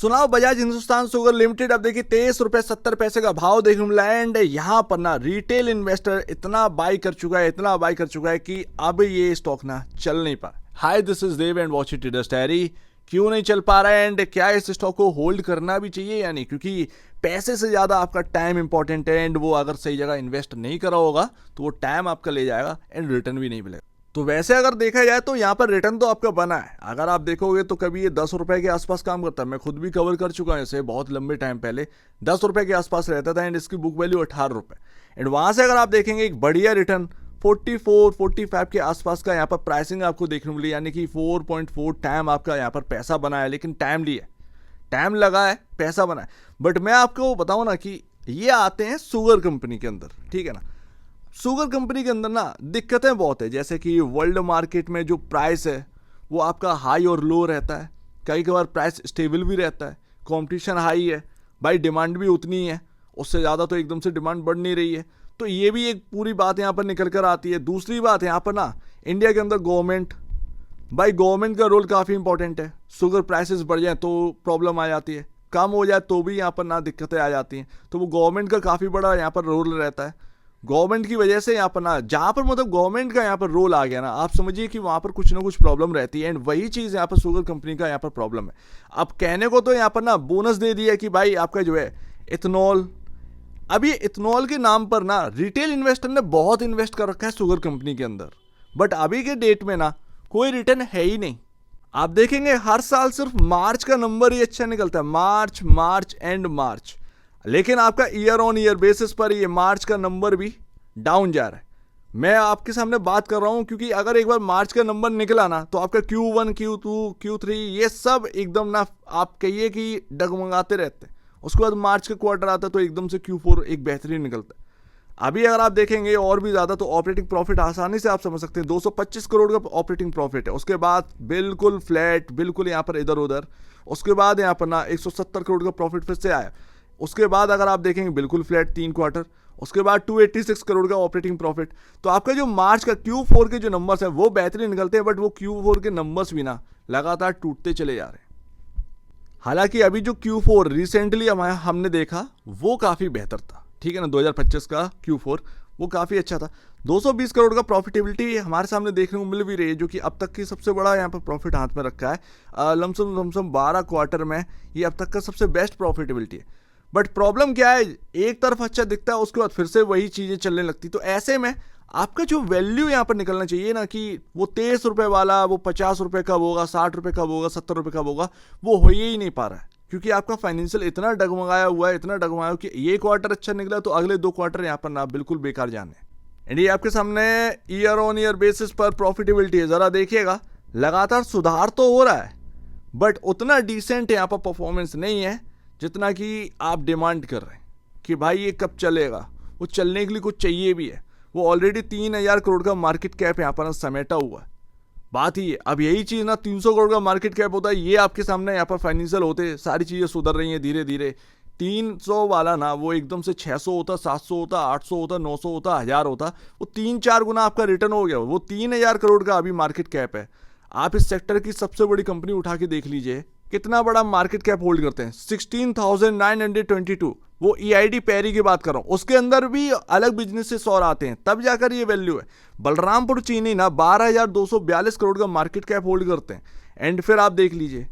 सुनाओ Bajaj Hindustan sugar limited, अब देखिए 23 रुपए 70 पैसे का भाव देखने मिला है। एंड यहाँ पर ना रिटेल इन्वेस्टर इतना बाई कर चुका है, इतना बाई कर चुका है कि अब ये स्टॉक ना चल नहीं पा। Hi, this is Dev and watch it traders diary. क्यों नहीं चल पा रहा है एंड क्या इस स्टॉक को होल्ड करना भी चाहिए या नहीं, क्योंकि पैसे से ज़्यादा आपका टाइम इंपॉर्टेंट है। एंड वो अगर सही जगह इन्वेस्ट नहीं करा होगा तो वो टाइम आपका ले जाएगा एंड रिटर्न भी नहीं मिलेगा। तो वैसे अगर देखा जाए तो यहाँ पर रिटर्न तो आपका बना है। अगर आप देखोगे तो कभी ये 10 रुपए के आसपास काम करता है। मैं खुद भी कवर कर चुका हूँ इसे बहुत लंबे टाइम पहले। 10 रुपए के आसपास रहता था एंड इसकी बुक वैल्यू 18 रुपए। एंड वहाँ से अगर आप देखेंगे एक बढ़िया रिटर्न 44-45 के आसपास का यहाँ पर प्राइसिंग आपको देखने मिली, यानी कि 4.4 टाइम आपका यहाँ पर पैसा बना है। लेकिन टाइम लिया, टाइम लगा है, पैसा बना है। बट मैं आपको बताऊँ ना कि ये आते हैं शुगर कंपनी के अंदर, ठीक है ना। शुगर कंपनी के अंदर ना दिक्कतें बहुत है, जैसे कि वर्ल्ड मार्केट में जो प्राइस है वो आपका हाई और लो रहता है। कई बार प्राइस स्टेबल भी रहता है, कंपटीशन हाई है भाई, डिमांड भी उतनी है, उससे ज़्यादा तो एकदम से डिमांड बढ़ नहीं रही है। तो ये भी एक पूरी बात यहाँ पर निकल कर आती है। दूसरी बात यहाँ पर ना इंडिया के अंदर गवर्नमेंट, भाई गवर्नमेंट का रोल काफ़ी इंपॉर्टेंट है। शुगर प्राइसेस बढ़ जाए तो प्रॉब्लम आ जाती है, कम हो जाए तो भी यहाँ पर ना दिक्कतें आ जाती हैं। तो वो गवर्नमेंट का काफ़ी बड़ा यहाँ पर रोल रहता है। गवर्नमेंट की वजह से यहाँ पर ना, जहाँ पर मतलब गवर्नमेंट का यहाँ पर रोल आ गया ना, आप समझिए कि वहाँ पर कुछ ना कुछ प्रॉब्लम रहती है। एंड वही चीज़ यहाँ पर शुगर कंपनी का यहाँ पर प्रॉब्लम है। अब कहने को तो यहाँ पर ना बोनस दे दिया कि भाई आपका जो है इथेनॉल, अब ये इथेनॉल के नाम पर ना रिटेल इन्वेस्टर ने बहुत इन्वेस्ट कर रखा है शुगर कंपनी के अंदर। बट अभी के डेट में ना कोई रिटर्न है ही नहीं। आप देखेंगे हर साल सिर्फ मार्च का नंबर ही अच्छा निकलता है, मार्च एंड मार्च। लेकिन आपका ईयर ऑन ईयर बेसिस पर ये मार्च का नंबर भी डाउन जा रहा है। मैं आपके सामने बात कर रहा हूं क्योंकि अगर एक बार मार्च का नंबर निकला ना तो आपका Q1 Q2 Q3 ये सब एकदम ना आप कहिए कि डगमगाते रहते हैं। उसके बाद मार्च का क्वार्टर आता है तो एकदम से Q4 एक बेहतरीन निकलता है। अभी अगर आप देखेंगे और भी ज़्यादा तो ऑपरेटिंग प्रॉफिट आसानी से आप समझ सकते हैं 225 करोड़ का ऑपरेटिंग प्रॉफिट है। उसके बाद बिल्कुल फ्लैट, बिल्कुल यहाँ पर इधर उधर। उसके बाद यहाँ पर ना 170 करोड़ का प्रॉफिट फिर से आया। उसके बाद अगर आप देखेंगे बिल्कुल फ्लैट 3 क्वार्टर। उसके बाद 286 करोड़ का ऑपरेटिंग प्रॉफिट। तो आपका जो मार्च का Q4 के जो नंबर्स हैं वो बेहतरीन निकलते हैं, बट वो Q4 के नंबर्स भी ना लगातार टूटते चले जा रहे हैं। हालांकि अभी जो Q4 रिसेंटली हमने देखा वो काफ़ी बेहतर था, ठीक है ना। 2025 का Q4 वो काफ़ी अच्छा था। 220 करोड़ का प्रॉफिटेबिलिटी हमारे सामने देखने को मिल भी रही है, जो कि अब तक की सबसे बड़ा यहाँ पर प्रॉफिट हाथ में रखा है। लमसम 12 क्वार्टर में ये अब तक का सबसे बेस्ट प्रॉफिटेबिलिटी है। बट प्रॉब्लम क्या है, एक तरफ अच्छा दिखता है उसके बाद फिर से वही चीज़ें चलने लगती। तो ऐसे में आपका जो वैल्यू यहाँ पर निकलना चाहिए ना, कि वो 23 रुपये वाला वो 50 रुपये कब होगा, 60 रुपये कब होगा, 70 रुपये कब होगा, वो हो ही नहीं पा रहा है। क्योंकि आपका फाइनेंशियल इतना डगमगाया हुआ है, इतना डगमगाया कि ये क्वार्टर अच्छा निकला तो अगले 2 क्वार्टर यहाँ पर ना बिल्कुल बेकार जाने। एंड ये आपके सामने ईयर ऑन ईयर बेसिस पर प्रॉफिटेबिलिटी है, ज़रा देखिएगा। लगातार सुधार तो हो रहा है बट उतना डिसेंट यहाँ पर परफॉर्मेंस नहीं है जितना कि आप डिमांड कर रहे हैं कि भाई ये कब चलेगा। वो चलने के लिए कुछ चाहिए भी है। वो ऑलरेडी 3000 करोड़ का मार्केट कैप यहाँ पर समेटा हुआ है। बात ही है, अब यही चीज़ ना 300 करोड़ का मार्केट कैप होता है, ये आपके सामने यहाँ पर फाइनेंशियल होते, सारी चीज़ें सुधर रही हैं धीरे धीरे। 300 वाला ना वो एकदम से 600 होता, 700 होता, 800 होता, 900 होता, 1000 होता, वो 3-4 गुना आपका रिटर्न हो गया। वो 3000 करोड़ का अभी मार्केट कैप है। आप इस सेक्टर की सबसे बड़ी कंपनी उठा के देख लीजिए कितना बड़ा मार्केट कैप होल्ड करते हैं, 16,922। वो EID पैरी की बात कर रहा हूँ, उसके अंदर भी अलग बिजनेसेस और आते हैं तब जाकर ये वैल्यू है। बलरामपुर चीनी ना 12,242 करोड़ का मार्केट कैप होल्ड करते हैं। एंड फिर आप देख लीजिए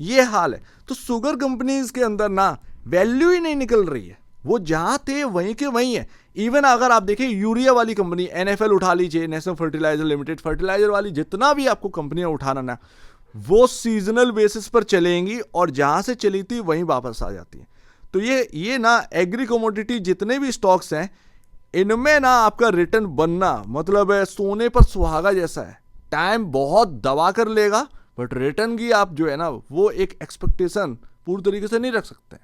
ये हाल है। तो शुगर कंपनीज के अंदर ना वैल्यू ही नहीं निकल रही है, वो जहाँ थे वहीं के वहीं है। इवन अगर आप देखें यूरिया वाली कंपनी NFL उठा लीजिए, नेशनल फर्टिलाइजर लिमिटेड, फर्टिलाइजर वाली जितना भी आपको कंपनियां उठाना ना, वो सीजनल बेसिस पर चलेंगी और जहाँ से चली थी वहीं वापस आ जाती है। तो ये ना एग्री कमोडिटी जितने भी स्टॉक्स हैं इनमें ना आपका रिटर्न बनना मतलब है सोने पर सुहागा जैसा है। टाइम बहुत दबा कर लेगा बट रिटर्न की आप जो है ना वो एक एक्सपेक्टेशन पूरी तरीके से नहीं रख सकते।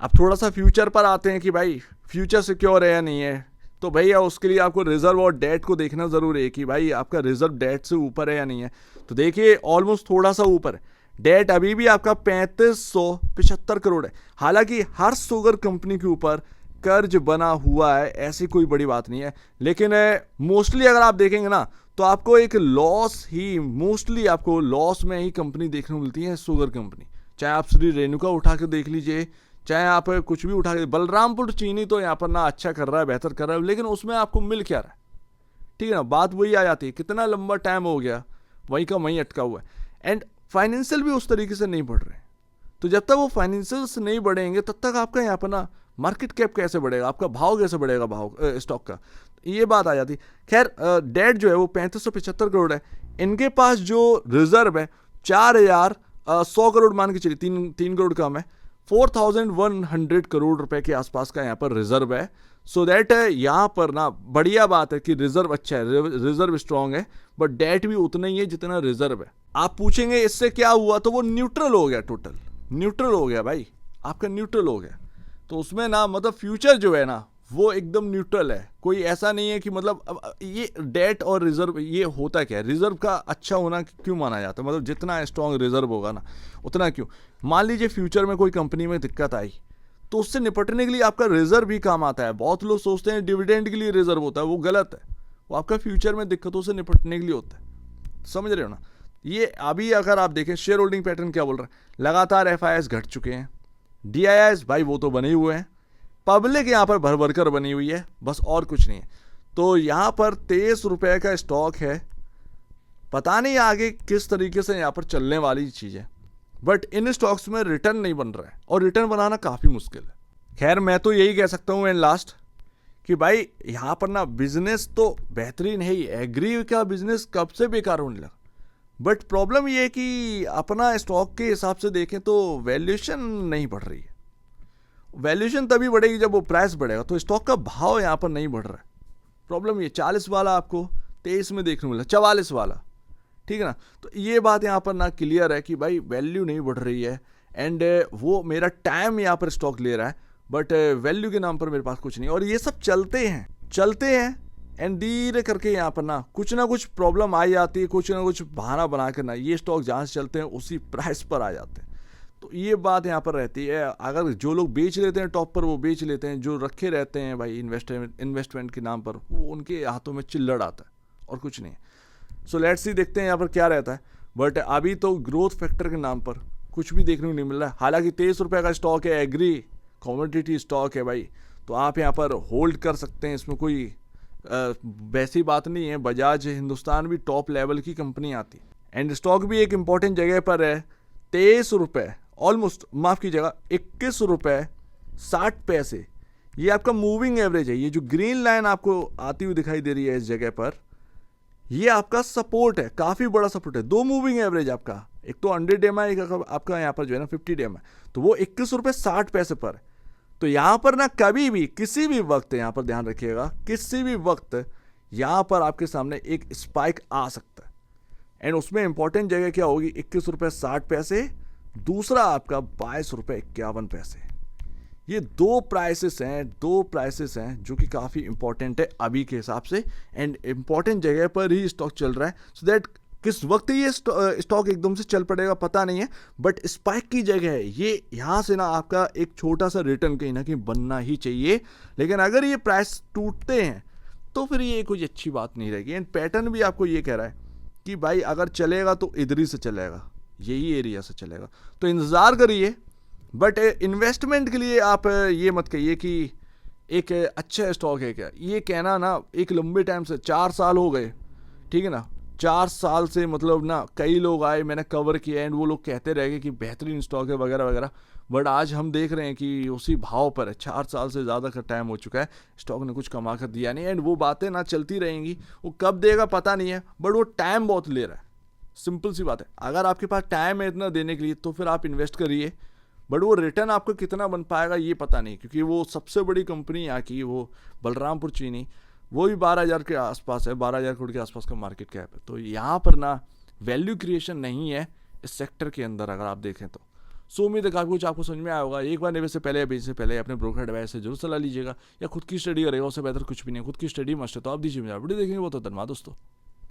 अब थोड़ा सा फ्यूचर पर आते हैं कि भाई फ्यूचर सिक्योर है या नहीं है। तो भैया उसके लिए आपको रिजर्व और डेट को देखना ज़रूरी है कि भाई आपका रिजर्व डेट से ऊपर है या नहीं है। तो देखिए ऑलमोस्ट थोड़ा सा ऊपर है। डेट अभी भी आपका 3575 करोड़ है। हालांकि हर शुगर कंपनी के ऊपर कर्ज बना हुआ है, ऐसी कोई बड़ी बात नहीं है। लेकिन मोस्टली अगर आप देखेंगे ना तो आपको एक लॉस ही, मोस्टली आपको लॉस में ही कंपनी देखने को मिलती है शुगर कंपनी। चाहे आप श्री रेणुका उठा के देख लीजिए, चाहे आप कुछ भी उठा के, बलरामपुर चीनी तो यहाँ पर ना अच्छा कर रहा है, बेहतर कर रहा है, लेकिन उसमें आपको मिल क्या रहा है? ठीक है ना, बात वही आ जाती है, कितना लंबा टाइम हो गया वहीं का वहीं अटका हुआ है, एंड फाइनेंशियल भी उस तरीके से नहीं बढ़ रहे। तो जब तक वो फाइनेंशियल्स नहीं बढ़ेंगे तब तक आपका यहाँ पर ना मार्केट कैप कैसे बढ़ेगा, आपका भाव कैसे बढ़ेगा, भाव स्टॉक का, ये बात आ जाती। खैर डेट जो है वो 3575 करोड़ है, इनके पास जो रिजर्व है 4100 करोड़ मान के चलिए, 3 करोड़ कम है, 4100 करोड़ रुपए के आसपास का यहाँ पर रिजर्व है। सो दैट यहाँ पर ना बढ़िया बात है कि रिजर्व अच्छा है, रिजर्व स्ट्रांग है, बट डेट भी उतना ही है जितना रिजर्व है। आप पूछेंगे इससे क्या हुआ, तो वो न्यूट्रल हो गया, टोटल न्यूट्रल हो गया भाई, आपका न्यूट्रल हो गया। तो उसमें ना मतलब फ्यूचर जो है ना वो एकदम न्यूट्रल है, कोई ऐसा नहीं है कि मतलब अब ये डेट और रिजर्व ये होता क्या है, रिजर्व का अच्छा होना क्यों माना जाता है, मतलब जितना स्ट्रांग रिजर्व होगा ना उतना क्यों। मान लीजिए फ्यूचर में कोई कंपनी में दिक्कत आई तो उससे निपटने के लिए आपका रिजर्व भी काम आता है। बहुत लोग सोचते हैं डिविडेंड के लिए रिजर्व होता है, वो गलत है, वो आपका फ्यूचर में दिक्कतों से निपटने के लिए होता है, समझ रहे हो ना। ये अभी अगर आप देखें शेयर होल्डिंग पैटर्न क्या बोल रहा है, लगातार एफआईआईस घट चुके हैं, डीआईआईस भाई वो तो बने ही हुए हैं, पब्लिक यहाँ पर भर भर कर बनी हुई है, बस और कुछ नहीं है। तो यहाँ पर 23 रुपये का स्टॉक है, पता नहीं आगे किस तरीके से यहाँ पर चलने वाली चीज़ है, बट इन स्टॉक्स में रिटर्न नहीं बन रहा है और रिटर्न बनाना काफ़ी मुश्किल है। खैर मैं तो यही कह सकता हूँ एंड लास्ट कि भाई यहाँ पर ना बिजनेस तो बेहतरीन है ही, एग्री का बिजनेस कब से बेकार होने लगा, बट प्रॉब्लम ये है कि अपना स्टॉक के हिसाब से देखें तो वैल्यूएशन नहीं बढ़ रही है। वैल्यूएशन तभी बढ़ेगी जब वो प्राइस बढ़ेगा, तो स्टॉक का भाव यहाँ पर नहीं बढ़ रहा है। प्रॉब्लम ये 40 वाला आपको 23 में देखने मिला, 44 वाला, ठीक है ना। तो ये बात यहाँ पर ना क्लियर है कि भाई वैल्यू नहीं बढ़ रही है, एंड वो मेरा टाइम यहाँ पर स्टॉक ले रहा है, बट वैल्यू के नाम पर मेरे पास कुछ नहीं। और ये सब चलते हैं एंड धीरे करके यहाँ पर ना कुछ प्रॉब्लम आ जाती है, कुछ ना कुछ बहाना बना कर ना ये स्टॉक जहाँ से चलते हैं उसी प्राइस पर आ जाते हैं। तो ये बात यहाँ पर रहती है, अगर जो लोग बेच लेते हैं टॉप पर वो बेच लेते हैं, जो रखे रहते हैं भाई इन्वेस्टमेंट के नाम पर वो उनके हाथों में चिल्लड़ आता है और कुछ नहीं। सो लेट्स सी, देखते हैं यहाँ पर क्या रहता है, बट अभी तो ग्रोथ फैक्टर के नाम पर कुछ भी देखने को नहीं मिल रहा है। हालांकि 23 रुपये का स्टॉक है, एग्री कमोडिटी स्टॉक है भाई, तो आप यहाँ पर होल्ड कर सकते हैं, इसमें कोई वैसी बात नहीं है। बजाज हिंदुस्तान भी टॉप लेवल की कंपनी आती है एंड स्टॉक भी एक इंपॉर्टेंट जगह पर है। 23 रुपये ऑलमोस्ट, माफ़ कीजिएगा 21 रुपये 60 पैसे, ये आपका मूविंग एवरेज है। ये जो ग्रीन लाइन आपको आती हुई दिखाई दे रही है इस जगह पर, ये आपका सपोर्ट है, काफ़ी बड़ा सपोर्ट है। 2 मूविंग एवरेज आपका, एक तो 100 EMI, एक आपका यहाँ पर जो है ना 50 EMI, तो वो 21 रुपये 60 पैसे पर है। तो यहाँ पर ना कभी भी किसी भी वक्त, यहाँ पर ध्यान रखिएगा, किसी भी वक्त यहाँ पर आपके सामने एक स्पाइक आ सकता है, एंड उसमें इंपॉर्टेंट जगह क्या होगी, 21 रुपये 60 पैसे, दूसरा आपका 22 रुपये 51 पैसे। ये दो प्राइसेस हैं जो कि काफ़ी इंपॉर्टेंट है अभी के हिसाब से, एंड इंपॉर्टेंट जगह पर ही स्टॉक चल रहा है। सो दैट किस वक्त ये स्टॉक एकदम से चल पड़ेगा पता नहीं है, बट स्पाइक की जगह है ये, यहाँ से ना आपका एक छोटा सा रिटर्न कहीं ना कहीं बनना ही चाहिए। लेकिन अगर ये प्राइस टूटते हैं तो फिर ये कोई अच्छी बात नहीं रहेगी। एंड पैटर्न भी आपको ये कह रहा है कि भाई अगर चलेगा तो इधर ही से चलेगा, यही एरिया से चलेगा, तो इंतज़ार करिए। बट इन्वेस्टमेंट के लिए आप ये मत कहिए कि एक अच्छा स्टॉक है क्या, ये कहना ना एक लंबे टाइम से 4 साल हो गए, ठीक है ना, 4 साल से मतलब ना कई लोग आए, मैंने कवर किया एंड वो लोग कहते रह गए कि बेहतरीन स्टॉक है वगैरह वगैरह, बट आज हम देख रहे हैं कि उसी भाव पर है। 4 साल से ज़्यादा का टाइम हो चुका है, स्टॉक ने कुछ कमा कर दिया नहीं, एंड वो बातें ना चलती रहेंगी, वो कब देगा पता नहीं है, बट वो टाइम बहुत ले रहा है। सिंपल सी बात है, अगर आपके पास टाइम है इतना देने के लिए तो फिर आप इन्वेस्ट करिए, बट वो रिटर्न आपको कितना बन पाएगा ये पता नहीं, क्योंकि वो सबसे बड़ी कंपनी यहाँ की, वो बलरामपुर चीनी, वो भी 12,000 के आसपास है, 12,000 करोड़ के आसपास का मार्केट कैप है। तो यहाँ पर ना वैल्यू क्रिएशन नहीं है इस सेक्टर के अंदर अगर आप देखें तो। सो उम्मीद है काफ़ी कुछ आपको समझ में आया होगा। एक बार निवेश से पहले या बेचने से पहले अपने ब्रोकर एडवाइस से जरूर सलाह लीजिएगा, या खुद की स्टडी करेगा, उससे बेहतर कुछ भी नहीं। खुद की स्टडी मस्ट है, तो आप दीजिए मुझे वीडियो देखेंगे वो तो धन्यवाद दोस्तों।